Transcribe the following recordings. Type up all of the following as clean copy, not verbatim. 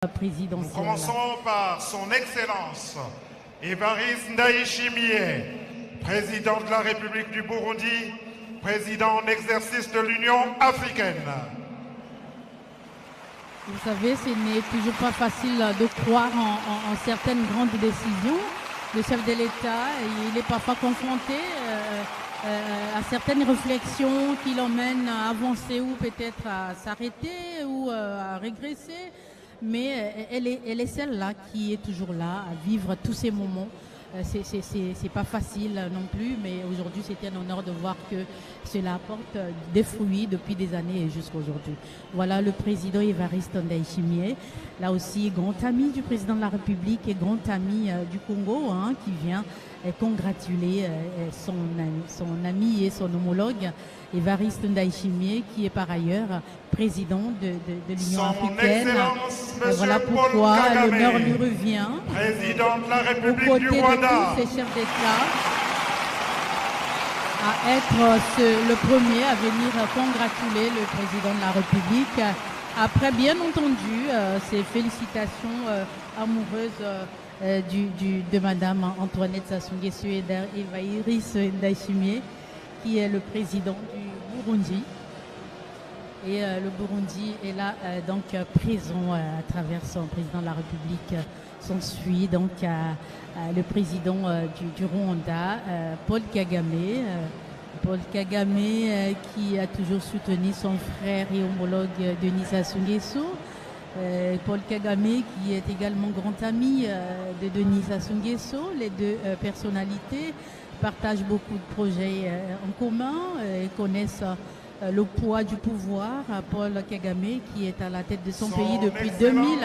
Nous commençons par son Excellence Évariste Ndayishimiye, président de la République du Burundi, président en exercice de l'Union africaine. Vous savez, ce n'est toujours pas facile de croire en certaines grandes décisions. Le chef de l'État, il est parfois confronté à certaines réflexions qui l'emmènent à avancer ou peut-être à s'arrêter ou à régresser. Mais elle est celle-là qui est toujours là à vivre tous ces moments. C'est pas facile non plus, mais aujourd'hui c'était un honneur de voir que cela apporte des fruits depuis des années et jusqu'à aujourd'hui. Voilà le président Évariste Ndayishimiye, là aussi grand ami du président de la République et grand ami du Congo, qui vient congratuler son ami et son homologue Évariste Ndayishimiye, qui est par ailleurs président de l'Union africaine. Voilà pourquoi l'honneur lui revient, président de la République aux du côtés de Rwanda, tous ces chefs d'État, à être le premier à venir congratuler le président de la République. Après, bien entendu, ces félicitations amoureuses de Madame Antoinette Sassou Nguesso et d'Évariste Ndayishimiye, qui est le président du Burundi. Et le Burundi est là donc présent à travers son président de la République. S'ensuit donc le président du Rwanda, Paul Kagame. Paul Kagame qui a toujours soutenu son frère et homologue Denis Sassou Nguesso. Paul Kagame qui est également grand ami de Denis Sassou Nguesso. Les deux personnalités partagent beaucoup de projets en commun et connaissent le poids du pouvoir. Paul Kagame, qui est à la tête de son pays depuis 2000,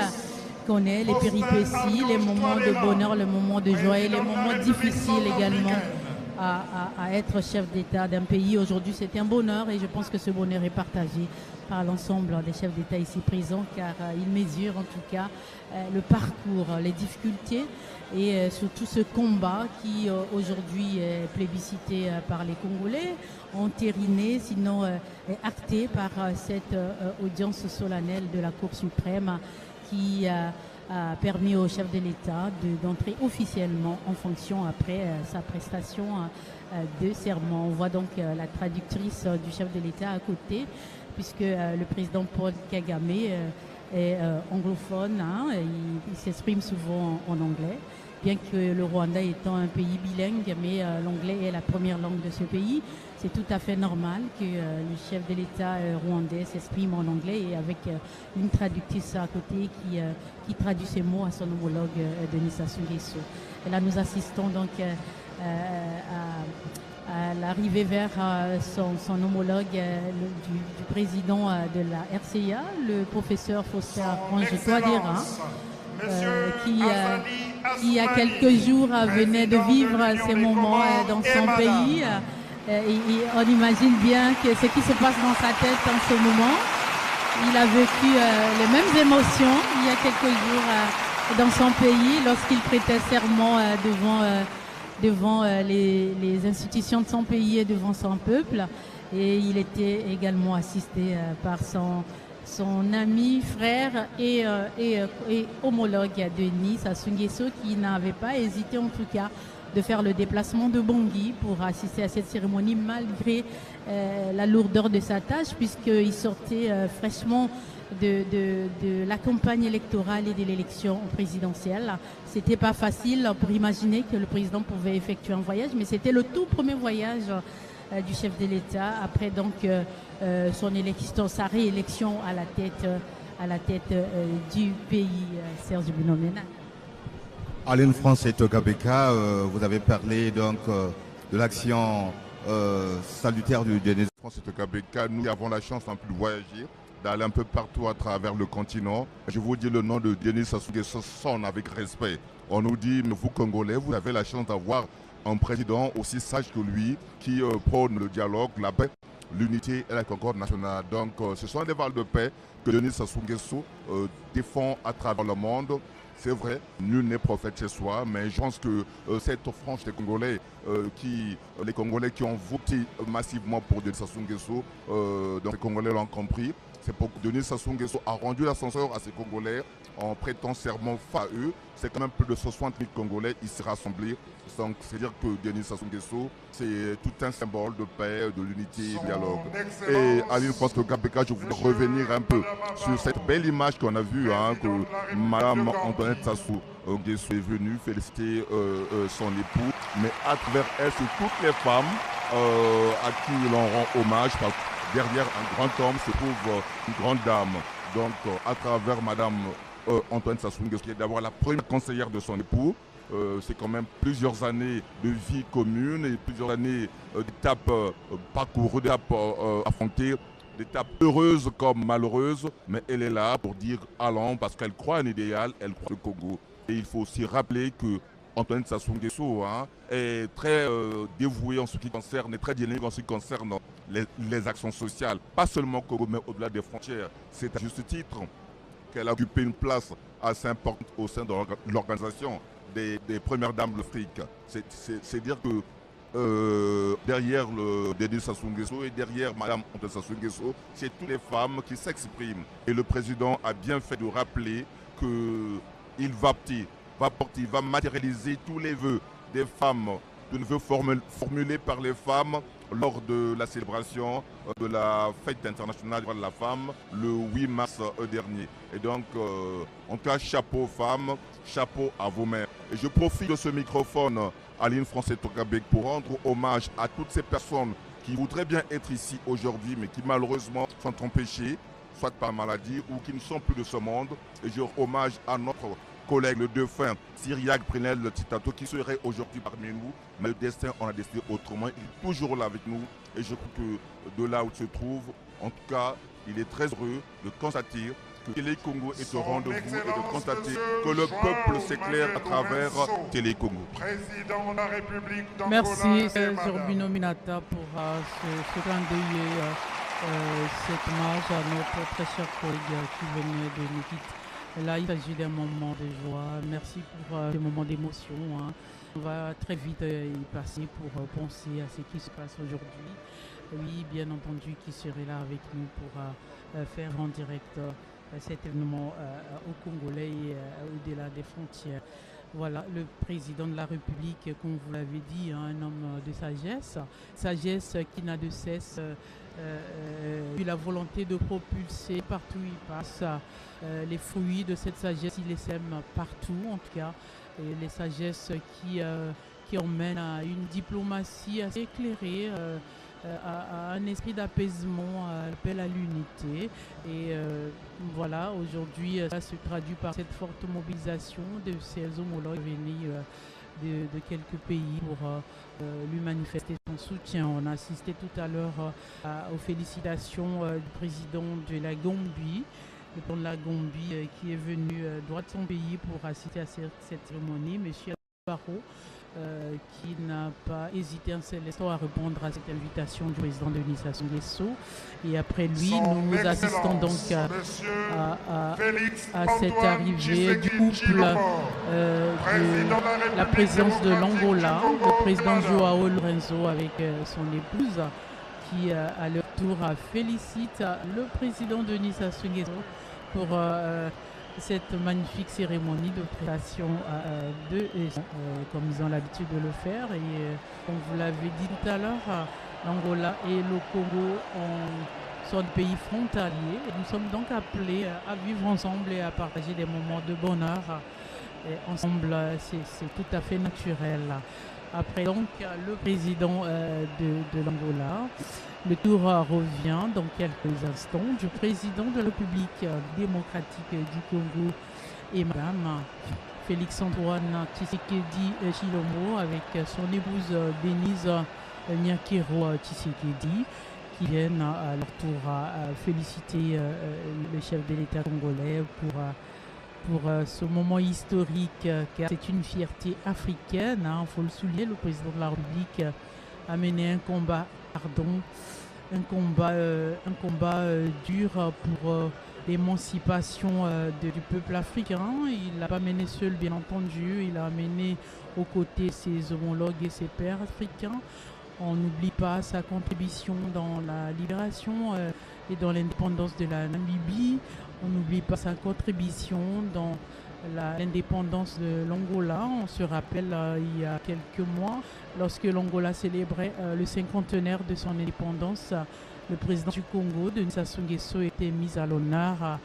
connaît les péripéties, les moments de bonheur, les moments de joie et les moments difficiles également à être chef d'État d'un pays. Aujourd'hui, c'est un bonheur et je pense que ce bonheur est partagé par l'ensemble des chefs d'État ici présents, car ils mesurent en tout cas le parcours, les difficultés et surtout ce combat qui aujourd'hui est plébiscité par les Congolais, entériné, sinon acté par cette audience solennelle de la Cour suprême qui a permis au chef de l'État d'entrer officiellement en fonction après sa prestation de serment. On voit donc la traductrice du chef de l'État à côté, puisque le président Paul Kagame est anglophone, il s'exprime souvent en anglais, bien que le Rwanda étant un pays bilingue, mais l'anglais est la première langue de ce pays. C'est tout à fait normal que le chef de l'État rwandais s'exprime en anglais et avec une traductrice à côté qui traduit ces mots à son homologue Denis Sassou Nguesso. Et là, nous assistons donc à l'arrivée vers son homologue du président de la RCA, le professeur Faustin Archange-Touadéra, qui il y a quelques jours venait de vivre ces moments dans son pays. Et on imagine bien que ce qui se passe dans sa tête en ce moment. Il a vécu les mêmes émotions il y a quelques jours dans son pays lorsqu'il prêtait serment devant les institutions de son pays et devant son peuple. Et il était également assisté par son ami, frère et homologue Denis Sassou Nguesso, qui n'avait pas hésité en tout cas de faire le déplacement de Bangui pour assister à cette cérémonie malgré la lourdeur de sa tâche, puisqu'il sortait fraîchement de la campagne électorale et de l'élection présidentielle. C'était pas facile pour imaginer que le président pouvait effectuer un voyage, mais c'était le tout premier voyage du chef de l'État après donc son élection, sa réélection à la tête du pays. Serge Bunomena. Alain France et Togabeka, vous avez parlé donc de l'action salutaire du Denis France et Togabeka. Nous avons la chance un peu de voyager, d'aller un peu partout à travers le continent. Je vous dis le nom de Denis Sassou Nguesso sonne avec respect. On nous dit, mais vous Congolais, vous avez la chance d'avoir un président aussi sage que lui, qui prône le dialogue, la paix, l'unité et la concorde nationale. Donc ce sont des valeurs de paix que Denis Sassou Nguesso défend à travers le monde. C'est vrai, nul n'est prophète chez soi, mais je pense que cette frange des Congolais, les Congolais qui ont voté massivement pour Denis Sassou Nguesso, donc les Congolais l'ont compris. C'est pour que Denis Sassou Nguesso a rendu l'ascenseur à ces Congolais en prêtant serment à eux. C'est quand même plus de 60 000 Congolais ici rassemblés. Donc c'est dire que Denis Sassou Nguesso, c'est tout un symbole de paix, de l'unité et de dialogue. Et Aline France Togabeka, je voudrais revenir un peu sur cette belle image qu'on a vue, que Madame Antoinette Sassou Nguesso est venue féliciter son époux, mais à travers elle, c'est toutes les femmes à qui l'on rend hommage, parce que derrière un grand homme se trouve une grande dame. Donc à travers Madame Antoinette Sassou Nguesso, qui est d'abord la première conseillère de son époux, c'est quand même plusieurs années de vie commune et plusieurs années d'étapes parcourues, d'étapes affrontées, d'étapes heureuses comme malheureuses, mais elle est là pour dire allons, parce qu'elle croit un idéal, elle croit le Congo. Et il faut aussi rappeler que Antoinette Sassou Nguesso est très dévouée en ce qui concerne, et très dynamique en ce qui concerne les actions sociales, pas seulement au Congo, mais au-delà des frontières. C'est à juste titre qu'elle a occupé une place assez importante au sein de l'organisation des premières dames de l'Afrique. C'est dire que derrière le Denis Sassou Nguesso et derrière Madame Antoinette Sassou Nguesso, c'est toutes les femmes qui s'expriment. Et le président a bien fait de rappeler qu'il va matérialiser tous les vœux des femmes, tous les vœux formulés par les femmes lors de la célébration de la fête internationale de la femme le 8 mars dernier. Et donc, en tout cas, chapeau aux femmes, chapeau à vos mères. Et je profite de ce microphone, Aline France Togabeka, pour rendre hommage à toutes ces personnes qui voudraient bien être ici aujourd'hui, mais qui malheureusement sont empêchées, soit par maladie ou qui ne sont plus de ce monde. Et je rends hommage à notre collègue, le défunt Cyriaque Prinel Titato, qui serait aujourd'hui parmi nous, mais le destin, on a décidé autrement. Il est toujours là avec nous et je crois que de là où il se trouve, en tout cas, il est très heureux de constater que Télé Congo est au rendez-vous et de constater que le peuple s'éclaire à travers Télé Congo. Président de la République d'Angola. Merci, Zurbino Minata, pour ce clin d'œil, cette marge à notre très cher collègue qui venait de nous quitter. Là, il s'agit d'un moment de joie. Merci pour ce moment d'émotion. On va très vite y passer pour penser à ce qui se passe aujourd'hui. Oui, bien entendu, qui serait là avec nous pour faire en direct cet événement au Congolais et au-delà des frontières. Voilà, le président de la République, comme vous l'avez dit, un homme de sagesse qui n'a de cesse la volonté de propulser partout où il passe les fruits de cette sagesse, il les sème partout en tout cas, et les sagesses qui emmènent à une diplomatie assez éclairée, à un esprit d'apaisement, à l'appel à l'unité. Et voilà, aujourd'hui, ça se traduit par cette forte mobilisation de ses homologues venus de quelques pays pour lui manifester son soutien. On a assisté tout à l'heure aux félicitations du président de la Gambie, le président de la Gambie qui est venu droit de son pays pour assister à cette cérémonie, M. Barrow, qui n'a pas hésité un seul instant à répondre à cette invitation du président Denis Sassou Nguesso. Et après lui, nous assistons donc à cette arrivée du couple de la présidence de l'Angola, le président Joao Lourenço avec son épouse, qui à leur tour félicite le président Denis Sassou Nguesso pour cette magnifique cérémonie de prestation comme ils ont l'habitude de le faire. Et comme vous l'avez dit tout à l'heure, l'Angola et le Congo sont des pays frontaliers. Et nous sommes donc appelés à vivre ensemble et à partager des moments de bonheur. Et ensemble, c'est tout à fait naturel. Après donc le président de l'Angola, le tour revient dans quelques instants du président de la République démocratique du Congo et Madame Félix-Antoine Tshisekedi Tshilombo avec son épouse Denise Nyakero Tshisekedi, qui viennent à leur tour féliciter le chef de l'État congolais pour ce moment historique, car c'est une fierté africaine. Il faut le souligner, le président de la République a mené un combat dur pour l'émancipation du peuple africain. Il ne l'a pas mené seul, bien entendu. Il a mené aux côtés ses homologues et ses pairs africains On n'oublie pas sa contribution dans la libération et dans l'indépendance de la Namibie. On n'oublie pas sa contribution dans l'indépendance de l'Angola. On se rappelle il y a quelques mois, lorsque l'Angola célébrait le cinquantenaire de son indépendance, le président du Congo, Denis Sassou Nguesso, était mis à l'honneur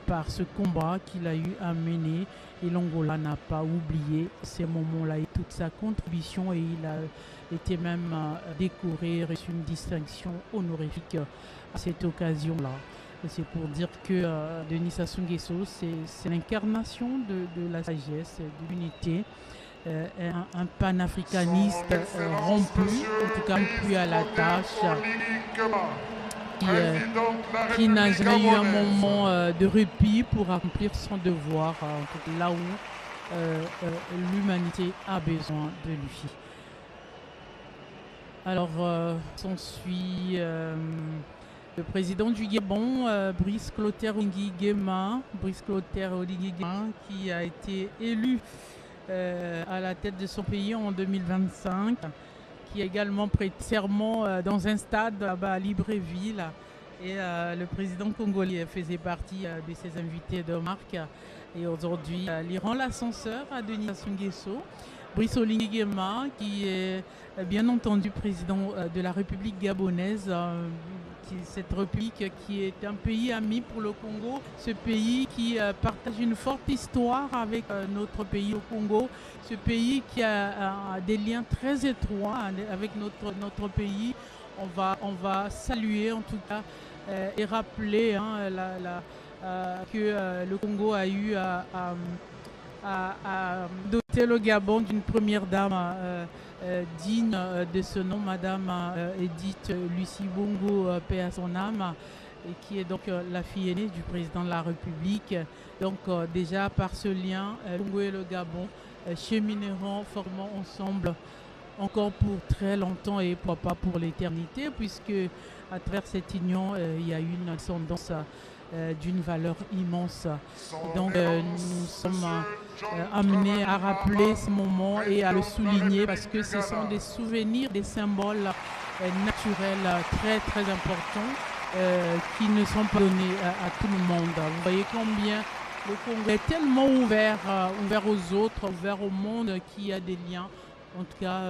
par ce combat qu'il a eu à mener. Et l'Angola n'a pas oublié ces moments-là et toute sa contribution. Et il a été même décoré, reçu une distinction honorifique à cette occasion-là. C'est pour dire que Denis Sassou Nguesso, c'est l'incarnation de la sagesse, de l'unité, un panafricaniste rompu, en tout cas rompu à la tâche, qui n'a jamais eu un moment de répit pour accomplir son devoir, là où l'humanité a besoin de lui. Alors, s'ensuit le président du Gabon, Brice Clotaire Oligui Nguema, qui a été élu à la tête de son pays en 2025, qui a également prêté serment dans un stade à Libreville. Et le président congolais faisait partie de ses invités de marque. Et aujourd'hui, il rend l'ascenseur à Denis Sassou Nguesso. Brice Oligui Nguema, qui est bien entendu président de la République gabonaise, cette république qui est un pays ami pour le Congo, ce pays qui partage une forte histoire avec notre pays au Congo, ce pays qui a des liens très étroits avec notre pays. On va saluer en tout cas et rappeler que le Congo a eu à doter le Gabon d'une première dame digne de ce nom, Madame Edith Lucie Bongo, paix à son âme, et qui est donc la fille aînée du président de la République. Donc déjà par ce lien, le Congo et le Gabon chemineront fortement ensemble encore pour très longtemps et pourquoi pas pour l'éternité, puisque à travers cette union, il y a une ascendance d'une valeur immense. Donc nous sommes amenés à rappeler ce moment et à le souligner parce que ce sont des souvenirs, des symboles naturels très très importants qui ne sont pas donnés à tout le monde. Vous voyez combien le Congo est tellement ouvert aux autres, ouvert au monde, qui a des liens, en tout cas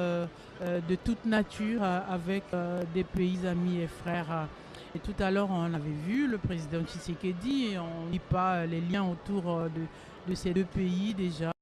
de toute nature, avec des pays amis et frères. Et tout à l'heure, on avait vu le président Tshisekedi, et on ne lit pas les liens autour de ces deux pays déjà.